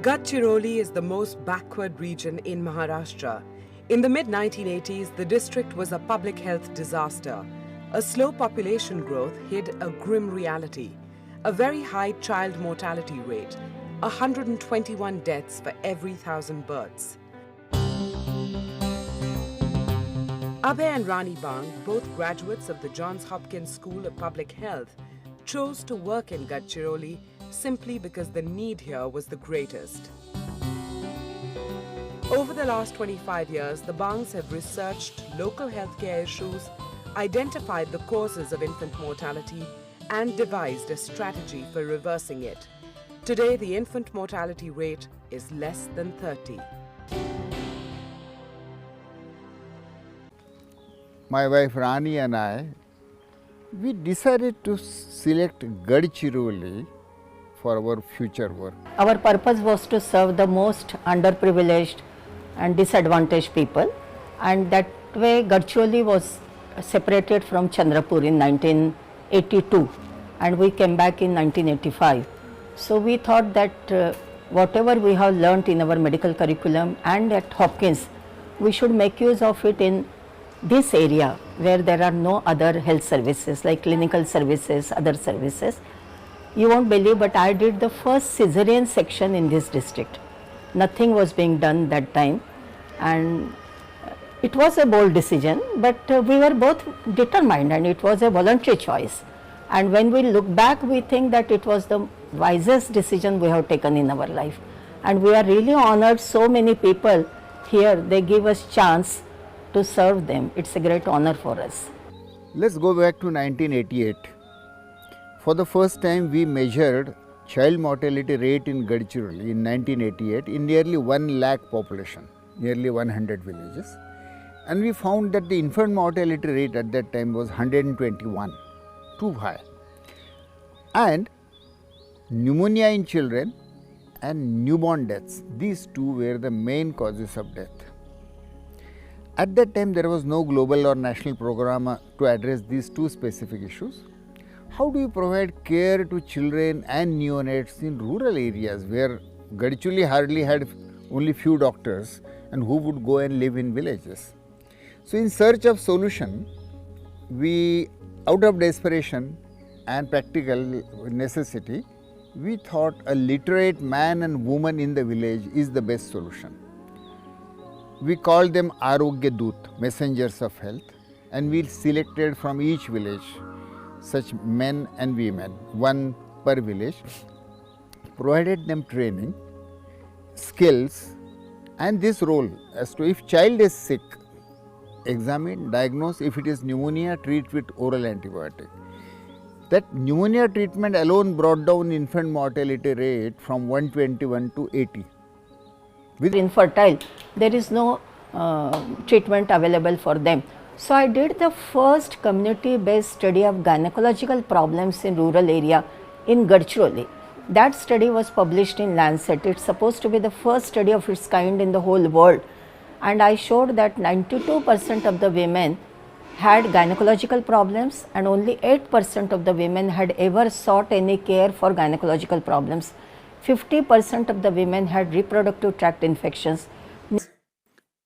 Gadchiroli is the most backward region in Maharashtra. In the mid-1980s, the district was a public health disaster. A slow population growth hid a grim reality. A very high child mortality rate, 121 deaths for every 1,000 births. Abhay and Rani Bang, both graduates of the Johns Hopkins School of Public Health, chose to work in Gadchiroli simply because the need here was the greatest. Over the last 25 years, the Bangs have researched local healthcare issues, identified the causes of infant mortality, and devised a strategy for reversing it. Today, the infant mortality rate is less than 30. My wife Rani and I, we decided to select Gadchiroli for our future work. Our purpose was to serve the most underprivileged and disadvantaged people, and that way Gadchiroli was separated from Chandrapur in 1982 and we came back in 1985. So we thought that whatever we have learnt in our medical curriculum and at Hopkins, we should make use of it in this area where there are no other health services like clinical services, other services. You won't believe, but I did the first cesarean section in this district. Nothing was being done that time, and it was a bold decision, but we were both determined and it was a voluntary choice. And when we look back, we think that it was the wisest decision we have taken in our life. And we are really honored. So many people here, they give us chance to serve them. It's a great honor for us. Let's go back to 1988. For the first time, we measured child mortality rate in Gadchiroli in 1988 in nearly 1 lakh population, nearly 100 villages. And we found that the infant mortality rate at that time was 121, too high. And pneumonia in children and newborn deaths, these two were the main causes of death. At that time, there was no global or national program to address these two specific issues. How do you provide care to children and neonates in rural areas where Gadchiroli hardly had only few doctors and who would go and live in villages? So in search of solution, we, out of desperation and practical necessity, we thought a literate man and woman in the village is the best solution. We called them Arogya Doot, messengers of health, and we selected from each village such men and women, one per village, provided them training, skills, and this role as to if child is sick, examine, diagnose, if it is pneumonia, treat with oral antibiotic. That pneumonia treatment alone brought down infant mortality rate from 121 to 80. With infertile, there is no treatment available for them. So I did the first community-based study of gynecological problems in rural area in Gadchiroli. That study was published in Lancet. It's supposed to be the first study of its kind in the whole world. And I showed that 92% of the women had gynecological problems and only 8% of the women had ever sought any care for gynecological problems. 50% of the women had reproductive tract infections.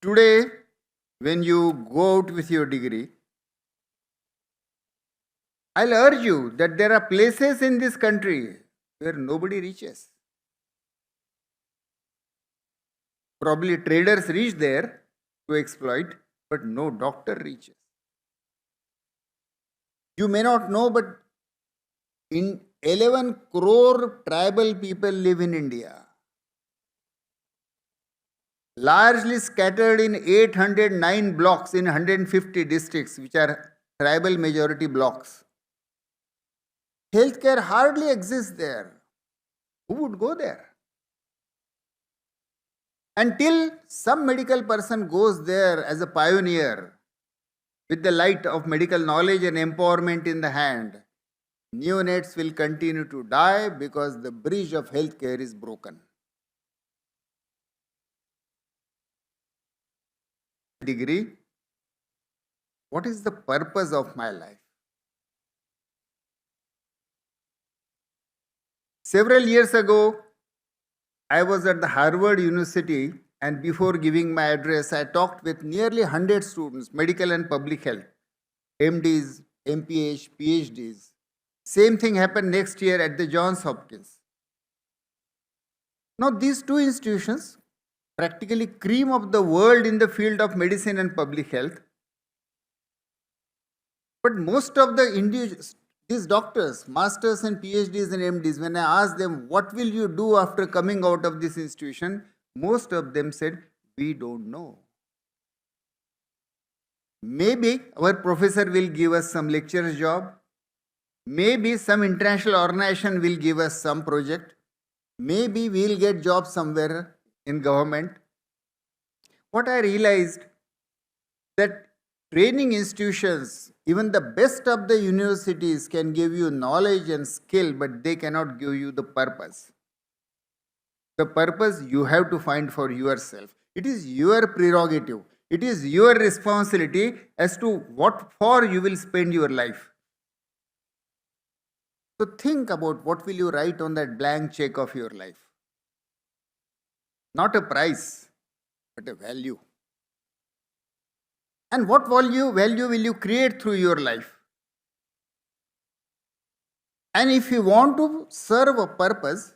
Today, when you go out with your degree, I'll urge you that there are places in this country where nobody reaches. Probably traders reach there to exploit, but no doctor reaches. You may not know, but in 11 crore tribal people live in India, largely scattered in 809 blocks in 150 districts, which are tribal majority blocks. Healthcare hardly exists there. Who would go there? Until some medical person goes there as a pioneer with the light of medical knowledge and empowerment in the hand, neonates will continue to die because the bridge of healthcare is broken. Degree, what is the purpose of my life? Several years ago, I was at the Harvard University, and before giving my address, I talked with nearly 100 students, medical and public health, MDs, MPH, PhDs. Same thing happened next year at the Johns Hopkins. Now, these two institutions, practically cream of the world in the field of medicine and public health, but most of these doctors, masters and PhDs and MDs, when I asked them, what will you do after coming out of this institution? Most of them said, we don't know. Maybe our professor will give us some lecturer's job. Maybe some international organization will give us some project. Maybe we'll get jobs somewhere in government. What I realized that training institutions, even the best of the universities, can give you knowledge and skill, but they cannot give you the purpose. The purpose you have to find for yourself. It is your prerogative. It is your responsibility as to what for you will spend your life. So think about what will you write on that blank check of your life. Not a price, but a value. And what value will you create through your life? And if you want to serve a purpose,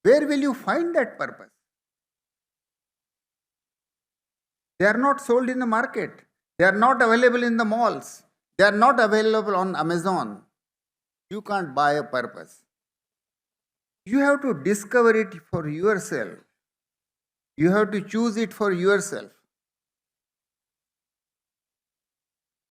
where will you find that purpose? They are not sold in the market. They are not available in the malls. They are not available on Amazon. You can't buy a purpose. You have to discover it for yourself. You have to choose it for yourself.